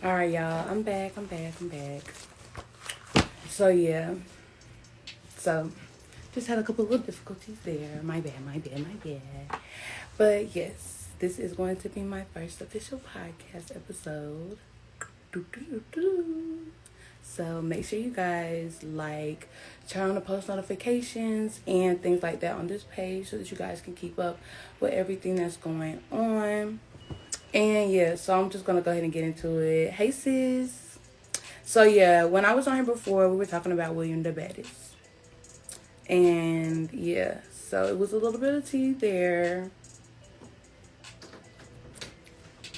All right, y'all. I'm back. I'm back. So yeah. So just had a couple of difficulties there. My bad. But yes, this is going to be my first official podcast episode. Doo-doo-doo-doo. So make sure you guys turn on the post notifications and things like that on this page so that you guys can keep up with everything that's going on. And yeah, so I'm just gonna go ahead and get into it. Hey sis. So yeah, when I was on here before, we were talking about William the Baddest. And yeah, so it was a little bit of tea there.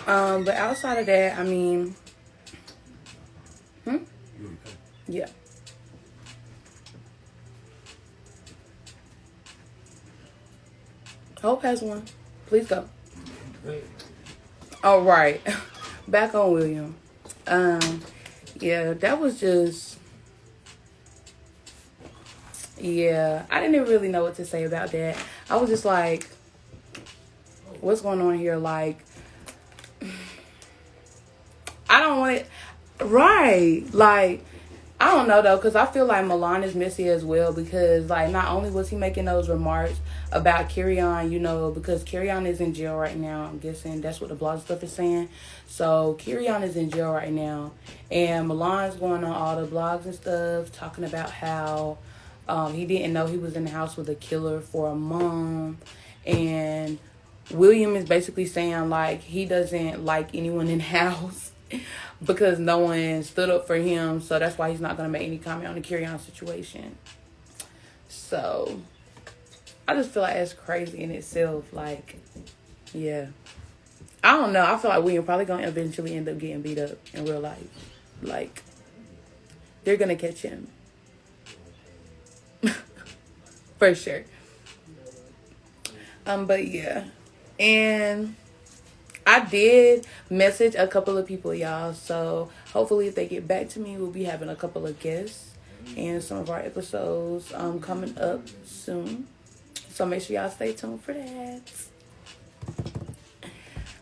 But outside of that, I mean, yeah. Hope has one. Please go. All right. Back on William. Yeah, that was just, yeah, I didn't even really know what to say about that. I was just like, what's going on here? Like, I don't want it. Right. Like, I don't know though, because I feel like Milan is messy as well because, like, not only was he making those remarks about Kerrion, because Kerrion is in jail right now. I'm guessing that's what the blog stuff is saying. So Kerrion is in jail right now, and Milan's going on all the blogs and stuff talking about how he didn't know he was in the house with a killer for a month, and William is basically saying like he doesn't like anyone in the house because no one stood up for him, so that's why he's not going to make any comment on the Kerrion situation. So I just feel like that's crazy in itself. Like, yeah, I don't know. I feel like William probably going to eventually end up getting beat up in real life. Like, they're going to catch him. For sure. But yeah. And I did message a couple of people, y'all. So hopefully if they get back to me, we'll be having a couple of guests and some of our episodes coming up soon. So make sure y'all stay tuned for that.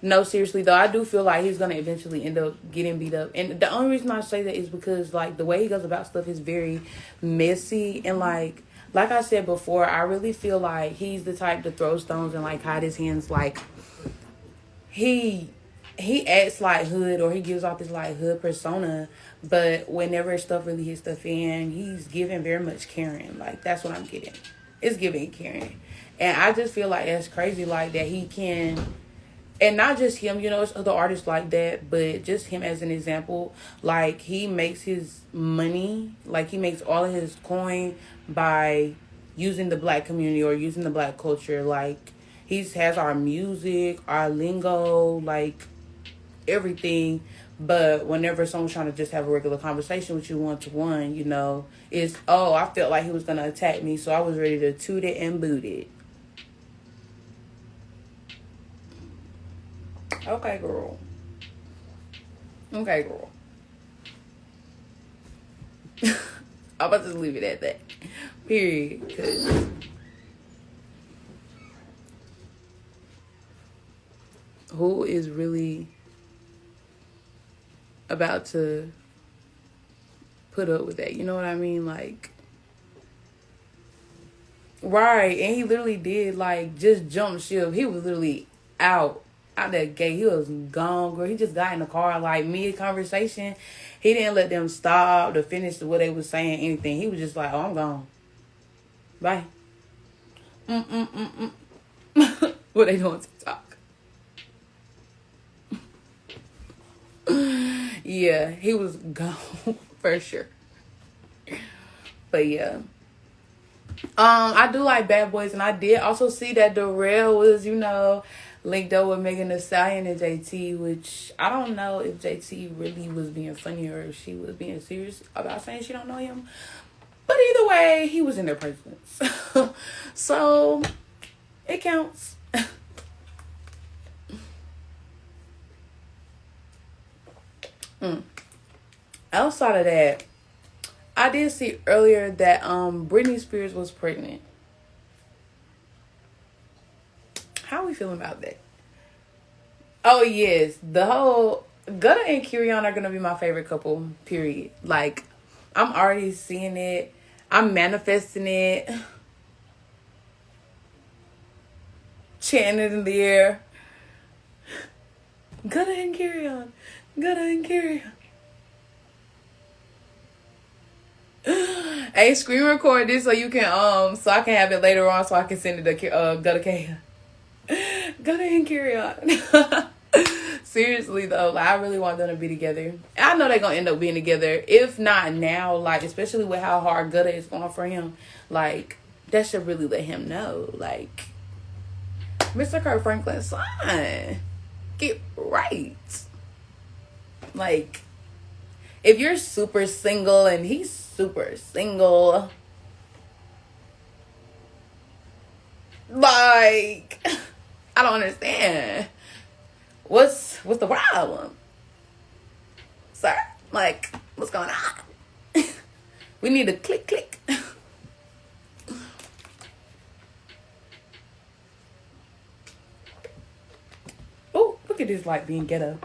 No, seriously though, I do feel like he's gonna eventually end up getting beat up. And the only reason I say that is because like the way he goes about stuff is very messy, and like I said before, I really feel like he's the type to throw stones and like hide his hands. Like he acts like hood, or he gives off this like hood persona, but whenever stuff really hits the fan, he's giving very much Karen. Like that's what I'm getting. It's giving Karen. And I just feel like that's crazy, like that he can, and not just him, it's other artists like that, but just him as an example. Like he makes his money, like he makes all of his coin by using the black community or using the black culture. Like he has our music, our lingo, like everything. But whenever someone's trying to just have a regular conversation with you one-to-one, it's, oh, I felt like he was going to attack me, so I was ready to toot it and boot it. Okay, girl. I'm about to just leave it at that. Period. Because who is really about to put up with that? You know what I mean? Like, right. And he literally did, like, just jump ship. He was literally out that gate. He was gone, girl. He just got in the car, like, mid-conversation. He didn't let them stop to finish what they was saying, anything. He was just like, oh, I'm gone. Bye. What they doing TikTok? Yeah, he was gone for sure. But yeah. I do like Bad Boys, and I did also see that Darrell was, linked up with Megan Thee Stallion and JT, which I don't know if JT really was being funny or if she was being serious about saying she don't know him. But either way, he was in their presence. So, it counts. Outside of that, I did see earlier that Britney Spears was pregnant. How are we feeling about that? Oh yes, the whole Gunna and Kirion are gonna be my favorite couple, period. Like, I'm already seeing it. I'm manifesting it. Chanting it in the air. Gunna and Kirion. Gunna and Kirion. Hey, screen record this so you can so I can have it later on so I can send it to Gunna K. Gunna and Kirion. Seriously though, like, I really want them to be together. I know they're gonna end up being together. If not now, like, especially with how hard Gunna is going for him, like, that should really let him know, like, Mr. Kirk Franklin's son, get right. Like, if you're super single and he's super single, like, I don't understand. What's the problem, sir? Like, what's going on? We need to click. Oh, look at this light being ghetto.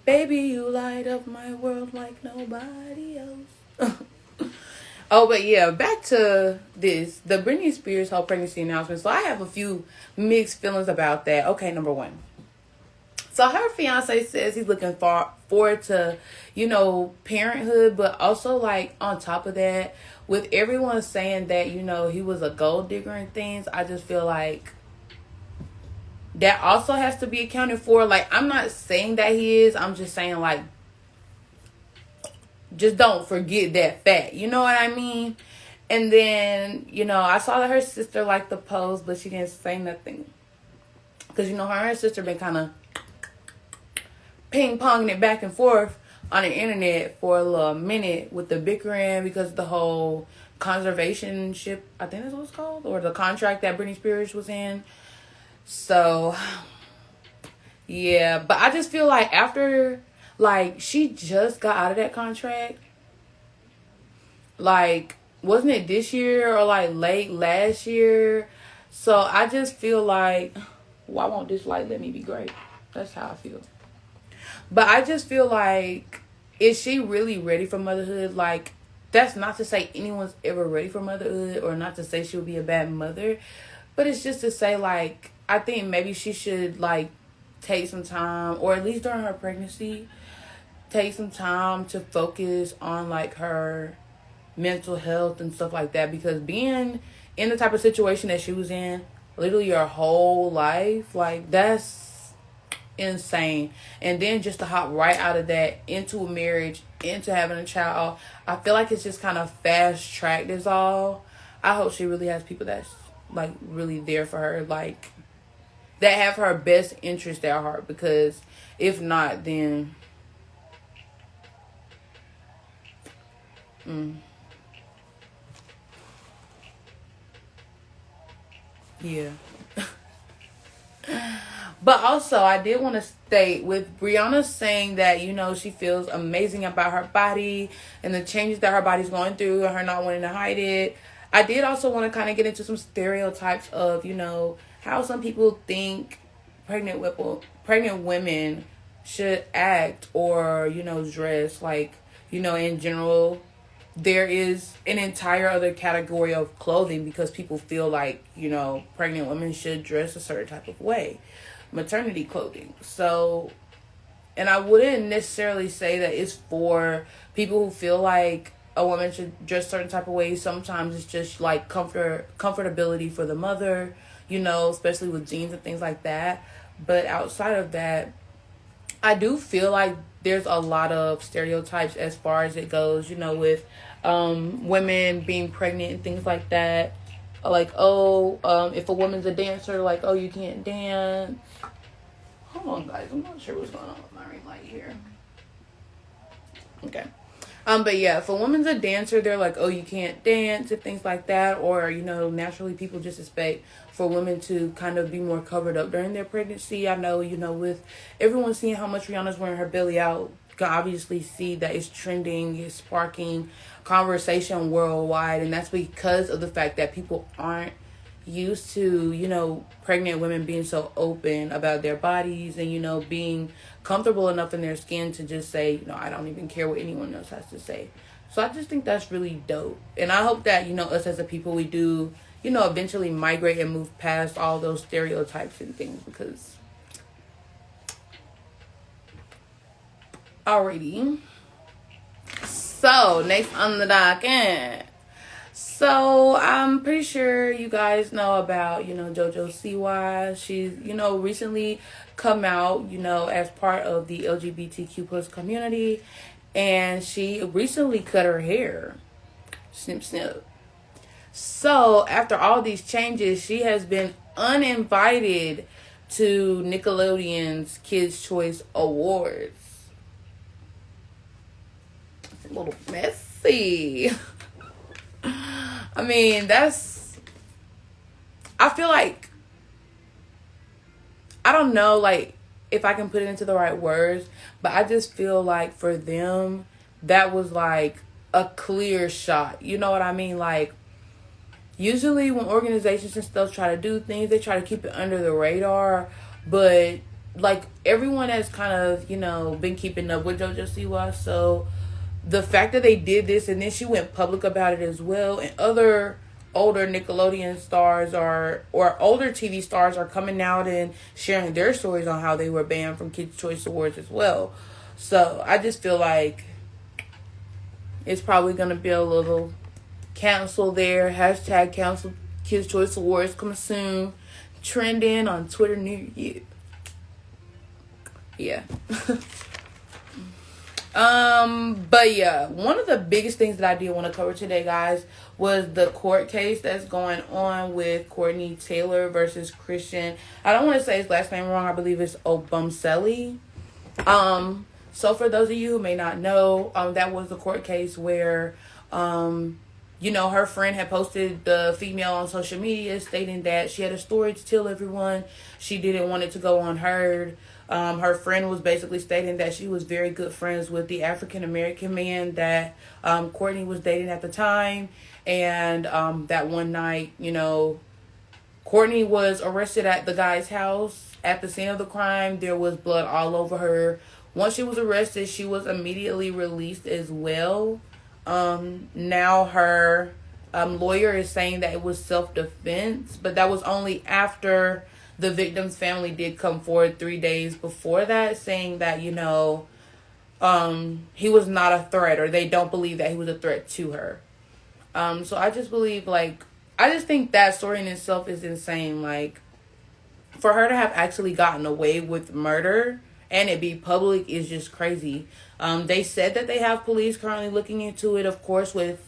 Baby, you light up my world like nobody else. Oh, but yeah, back to this. The Britney Spears whole pregnancy announcement. So I have a few mixed feelings about that. Okay, number one. So her fiance says he's looking forward to, parenthood. But also, like, on top of that, with everyone saying that, he was a gold digger and things, I just feel like that also has to be accounted for. Like, I'm not saying that he is. I'm just saying, like, just don't forget that fact. You know what I mean? And then, I saw that her sister liked the post, but she didn't say nothing. Because, her and her sister been kind of ping-ponging it back and forth on the internet for a little minute with the bickering because of the whole conservationship, I think that's what it's called, or the contract that Britney Spears was in. So, yeah. But I just feel like after... Like, she just got out of that contract. Like, wasn't it this year or, like, late last year? So, I just feel like, why won't this light let me be great? That's how I feel. But I just feel like, is she really ready for motherhood? Like, that's not to say anyone's ever ready for motherhood or not to say she would be a bad mother. But it's just to say, like, I think maybe she should, like, take some time, or at least during her pregnancy, take some time to focus on, like, her mental health and stuff like that. Because being in the type of situation that she was in literally your whole life, like, that's insane. And then just to hop right out of that into a marriage, into having a child, I feel like it's just kind of fast tracked is all. I hope she really has people that's, like, really there for her, like, that have her best interest at heart. Because if not, then yeah. But also, I did want to state with Rihanna saying that, she feels amazing about her body and the changes that her body's going through and her not wanting to hide it. I did also want to kind of get into some stereotypes of, how some people think pregnant women should act or, dress. Like, in general, there is an entire other category of clothing because people feel like, pregnant women should dress a certain type of way. Maternity clothing. So, and I wouldn't necessarily say that it's for people who feel like a woman should dress certain type of ways. Sometimes it's just like comfortability for the mother, especially with jeans and things like that. But outside of that, I do feel like there's a lot of stereotypes as far as it goes, with women being pregnant and things like that. Like, if a woman's a dancer, like, you can't dance. Hold on, guys. I'm not sure what's going on with my ring light here. Okay. But yeah, if a woman's a dancer, they're like, you can't dance and things like that. Or, naturally people just expect for women to kind of be more covered up during their pregnancy. I know, with everyone seeing how much Rihanna's wearing her belly out, you can obviously see that it's trending, it's sparking conversation worldwide. And that's because of the fact that people aren't used to, pregnant women being so open about their bodies and, being comfortable enough in their skin to just say, I don't even care what anyone else has to say. So I just think that's really dope. And I hope that, us as a people, we do, eventually migrate and move past all those stereotypes and things, because alrighty. So next on the docket. So I'm pretty sure you guys know about, JoJo Siwa. She's, recently come out, as part of the LGBTQ plus community. And she recently cut her hair. Snip, snip. So after all these changes, she has been uninvited to Nickelodeon's Kids' Choice Awards. It's a little messy. I mean, I feel like, I don't know, like, if I can put it into the right words, but I just feel like for them, that was like a clear shot. You know what I mean? Like, usually when organizations and stuff try to do things, they try to keep it under the radar, but like everyone has kind of, been keeping up with JoJo Siwa, so the fact that they did this and then she went public about it as well, and other older Nickelodeon stars or older TV stars are coming out and sharing their stories on how they were banned from Kids' Choice Awards as well. So I just feel like it's probably going to be a little cancel there. Hashtag cancel Kids' Choice Awards coming soon. Trending on Twitter near you. Yeah. But yeah, one of the biggest things that I did want to cover today, guys, was the court case that's going on with Courtney Taylor versus Christian. I don't want to say his last name wrong. I believe it's Obumseli. So for those of you who may not know, that was the court case where, her friend had posted the female on social media stating that she had a story to tell everyone. She didn't want it to go unheard. Her friend was basically stating that she was very good friends with the African-American man that Courtney was dating at the time. And that one night, Courtney was arrested at the guy's house. At the scene of the crime, there was blood all over her. Once she was arrested, she was immediately released as well. Now her lawyer is saying that it was self-defense, but that was only after the victim's family did come forward 3 days before that, saying that, he was not a threat, or they don't believe that he was a threat to her. So I just believe, I just think that story in itself is insane. Like, for her to have actually gotten away with murder and it be public is just crazy. They said that they have police currently looking into it, of course, with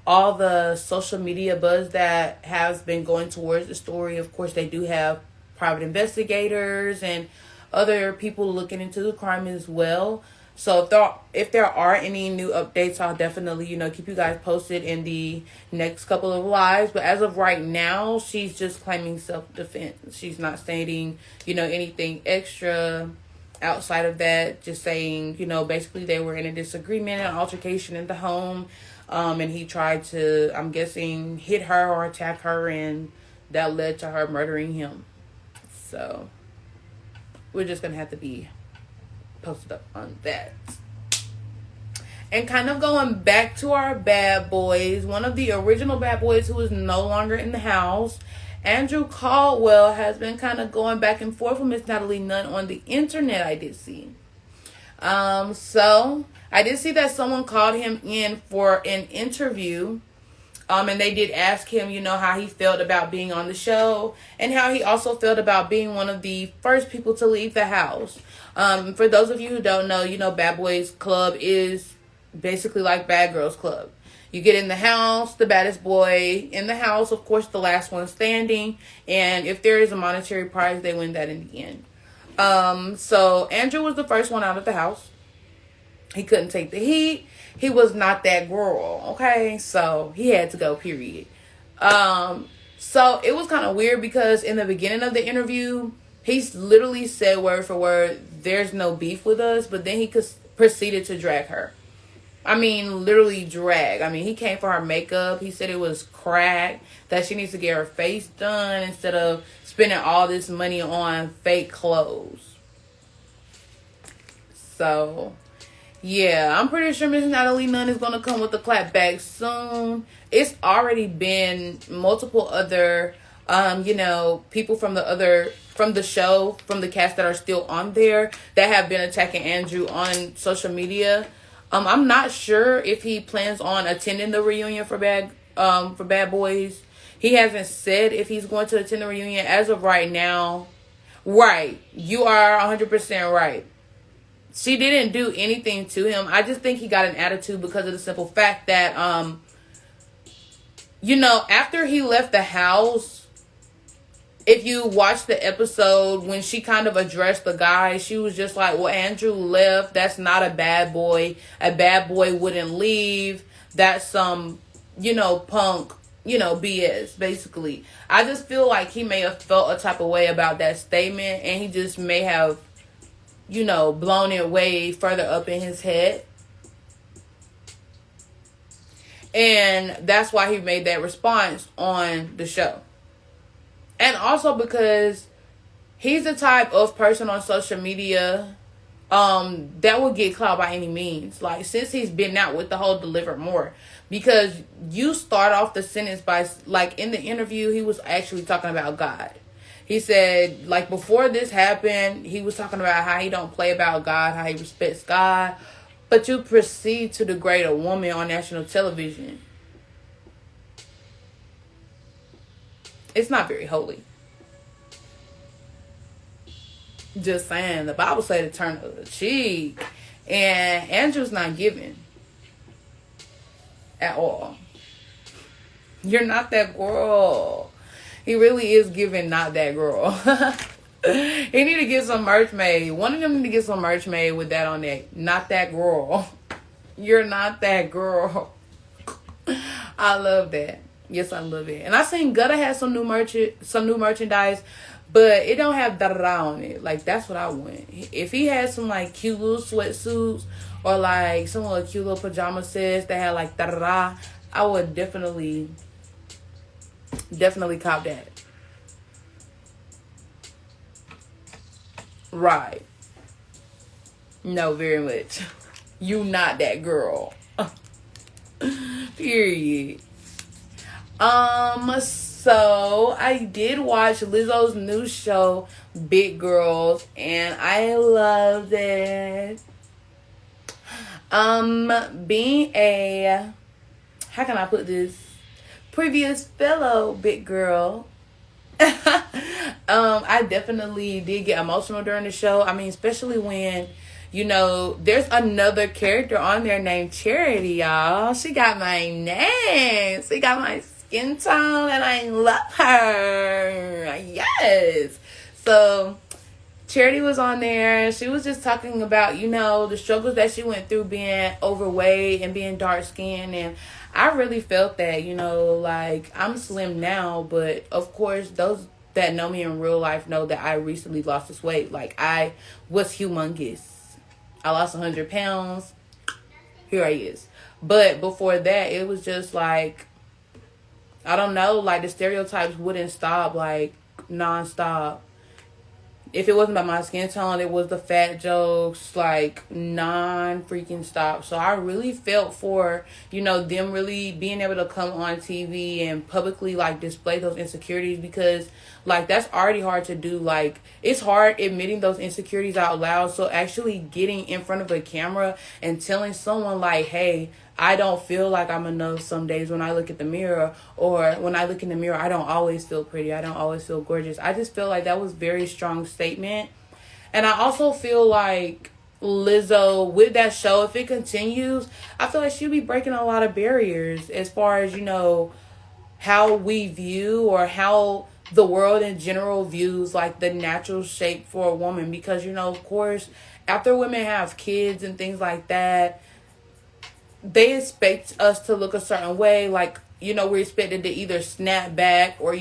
all the social media buzz that has been going towards the story. Of course, they do have private investigators and other people looking into the crime as well. So if there are any new updates, I'll definitely, keep you guys posted in the next couple of lives. But as of right now, she's just claiming self-defense. She's not stating, anything extra outside of that. Just saying, basically they were in a disagreement, an altercation in the home. And he tried to, I'm guessing, hit her or attack her, and that led to her murdering him. So we're just going to have to be posted up on that. And kind of going back to our bad boys, one of the original bad boys who is no longer in the house, Andrew Caldwell, has been kind of going back and forth with Miss Natalie Nunn on the internet, I did see. So I did see that someone called him in for an interview. And they did ask him, how he felt about being on the show and how he also felt about being one of the first people to leave the house. For those of you who don't know, Bad Boys Club is basically like Bad Girls Club. You get in the house, the baddest boy in the house, of course, the last one standing. And if there is a monetary prize, they win that in the end. So Andrew was the first one out of the house. He couldn't take the heat. He was not that girl, okay? So he had to go, period. So it was kind of weird because in the beginning of the interview, he literally said word for word, "There's no beef with us," but then he proceeded to drag her. I mean, literally drag. I mean, he came for her makeup. He said it was crack, that she needs to get her face done instead of spending all this money on fake clothes. So, yeah, I'm pretty sure Miss Natalie Nunn is going to come with the clapback soon. It's already been multiple other, people from the show, from the cast that are still on there that have been attacking Andrew on social media. I'm not sure if he plans on attending the reunion for Bad Boys. He hasn't said if he's going to attend the reunion as of right now. Right. You are 100% right. She didn't do anything to him. I just think he got an attitude because of the simple fact that, after he left the house, if you watch the episode, when she kind of addressed the guy, she was just like, well, Andrew left. That's not a bad boy. A bad boy wouldn't leave. That's some, punk, BS, basically. I just feel like he may have felt a type of way about that statement, and he just may have, blown it way further up in his head. And that's why he made that response on the show. And also because he's the type of person on social media that will get clout by any means. Like, since he's been out with the whole deliver more. Because you start off the sentence by, like, in the interview, he was actually talking about God. He said, like, before this happened, he was talking about how he don't play about God, how he respects God. But you proceed to degrade a woman on national television. It's not very holy. Just saying. The Bible said to turn the cheek. And Andrew's not giving. At all. You're not that girl. He really is giving not that girl. He need to get some merch made. One of them need to get some merch made with that on there. Not that girl. You're not that girl. I love that. Yes, I love it. And I seen Gutta had some new merchandise, but it don't have da-da-da on it. Like, that's what I want. If he had some, like, cute little sweatsuits or, like, some little cute little pajama sets that had, like, da-da-da, I would definitely cop that. Right. No, very much. You not that girl. Period. So I did watch Lizzo's new show, Big Girls, and I loved it. Being a, how can I put this, previous fellow big girl, I definitely did get emotional during the show. I mean, especially when, there's another character on there named Charity, y'all. She got my name. She got my skin tone, and I love her. Yes. So Charity was on there. She was just talking about, the struggles that she went through being overweight and being dark skinned. And I really felt that, like, I'm slim now, but of course those that know me in real life know that I recently lost this weight. Like, I was humongous. I lost 100 pounds. Here I is. But before that, it was just like, I don't know, like, the stereotypes wouldn't stop, like, nonstop. If it wasn't about my skin tone, it was the fat jokes, like, non-freaking stop. So I really felt for, them really being able to come on TV and publicly, like, display those insecurities, because, like, that's already hard to do. Like, it's hard admitting those insecurities out loud. So actually getting in front of a camera and telling someone, like, hey, I don't feel like I'm enough some days when I look at the mirror, or when I look in the mirror, I don't always feel pretty. I don't always feel gorgeous. I just feel like that was a very strong statement. And I also feel like Lizzo, with that show, if it continues, I feel like she'll be breaking a lot of barriers as far as, how we view, or how the world in general views, like, the natural shape for a woman. Because, of course, after women have kids and things like that, they expect us to look a certain way. Like, we're expected to either snap back, or,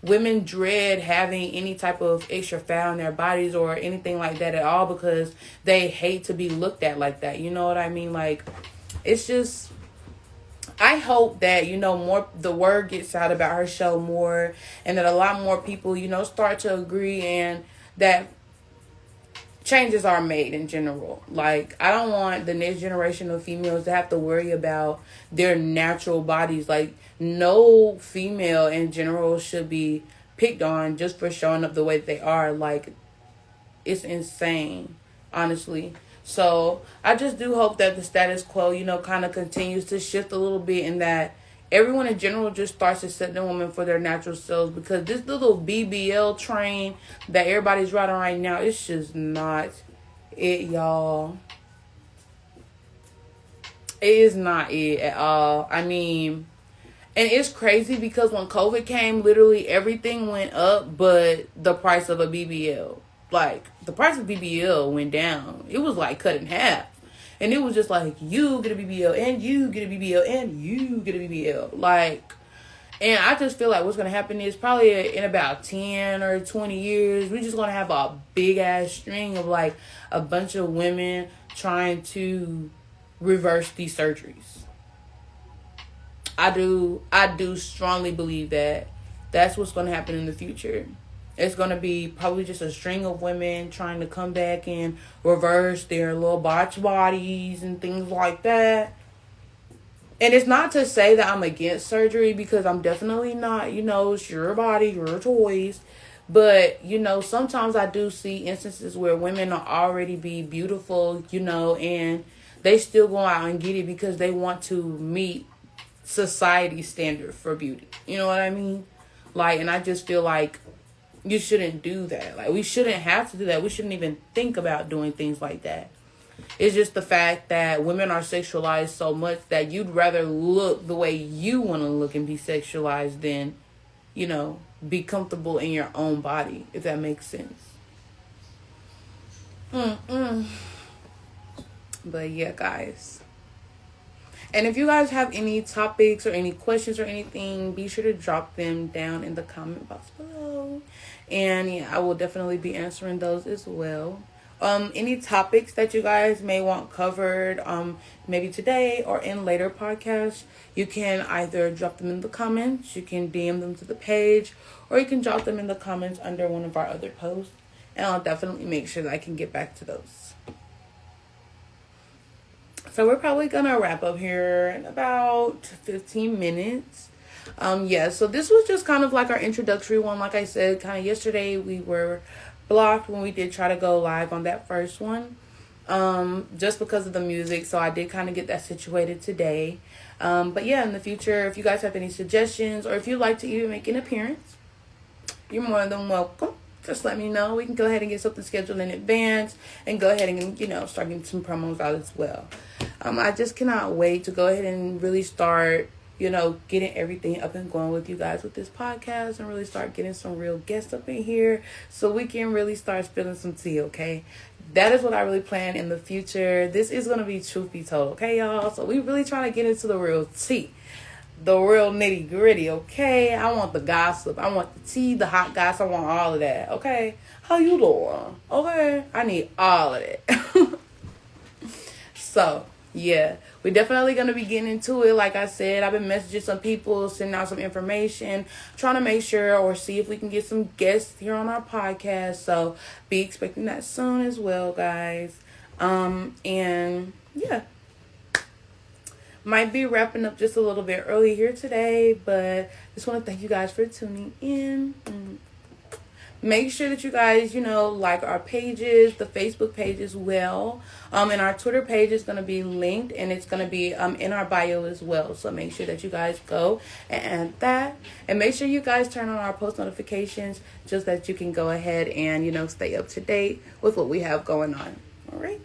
women dread having any type of extra fat on their bodies or anything like that at all, because they hate to be looked at like that. You know what I mean? Like, it's just, I hope that, more, the word gets out about her show more, and that a lot more people, start to agree, and that changes are made in general. Like, I don't want the next generation of females to have to worry about their natural bodies. Like, no female in general should be picked on just for showing up the way that they are. Like, it's insane, honestly. So I just do hope that the status quo, kind of continues to shift a little bit, and that everyone in general just starts accepting women for their natural selves, because this little BBL train that everybody's riding right now, it's just not it, y'all. It is not it at all. I mean, and it's crazy because when COVID came, literally everything went up but the price of a BBL. Like, the price of BBL went down. It was like cut in half. And it was just like, you get a BBL, and you get a BBL, and you get a BBL. Like, and I just feel like what's going to happen is probably in about 10 or 20 years, we're just going to have a big-ass string of, like, a bunch of women trying to reverse these surgeries. I do strongly believe that that's what's going to happen in the future. It's going to be probably just a string of women trying to come back and reverse their little botched bodies and things like that. And it's not to say that I'm against surgery, because I'm definitely not. It's your body, your choice. But, sometimes I do see instances where women will already be beautiful, and they still go out and get it because they want to meet society's standard for beauty. You know what I mean? Like, and I just feel like you shouldn't do that. Like, we shouldn't have to do that. We shouldn't even think about doing things like that. It's just the fact that women are sexualized so much that you'd rather look the way you want to look and be sexualized than, be comfortable in your own body, if that makes sense. But yeah, guys. And if you guys have any topics or any questions or anything, be sure to drop them down in the comment box below. And yeah, I will definitely be answering those as well. Any topics that you guys may want covered, maybe today or in later podcasts, you can either drop them in the comments, you can DM them to the page, or you can drop them in the comments under one of our other posts. And I'll definitely make sure that I can get back to those. So we're probably going to wrap up here in about 15 minutes. So this was just kind of like our introductory one. Like I said, kind of yesterday we were blocked when we did try to go live on that first one. Just because of the music. So I did kind of get that situated today. But yeah, in the future, if you guys have any suggestions, or if you'd like to even make an appearance, you're more than welcome. Just let me know. We can go ahead and get something scheduled in advance and go ahead and, start getting some promos out as well. I just cannot wait to go ahead and really start, getting everything up and going with you guys with this podcast, and really start getting some real guests up in here so we can really start spilling some tea, okay? That is what I really plan in the future. This is going to be truth be told, okay, y'all? So we really trying to get into the real tea. The real nitty gritty, okay? I want the gossip. I want the tea, the hot gossip. I want all of that, okay? How you doing? Okay? I need all of it. So, yeah. We're definitely going to be getting into it. Like I said, I've been messaging some people, sending out some information, trying to make sure or see if we can get some guests here on our podcast. So, be expecting that soon as well, guys. And, yeah. Might be wrapping up just a little bit early here today, but just want to thank you guys for tuning in. Make sure that you guys, like our pages, the Facebook page as well. And our Twitter page is going to be linked, and it's going to be in our bio as well. So make sure that you guys go and add that. And make sure you guys turn on our post notifications just that you can go ahead and, stay up to date with what we have going on. All right.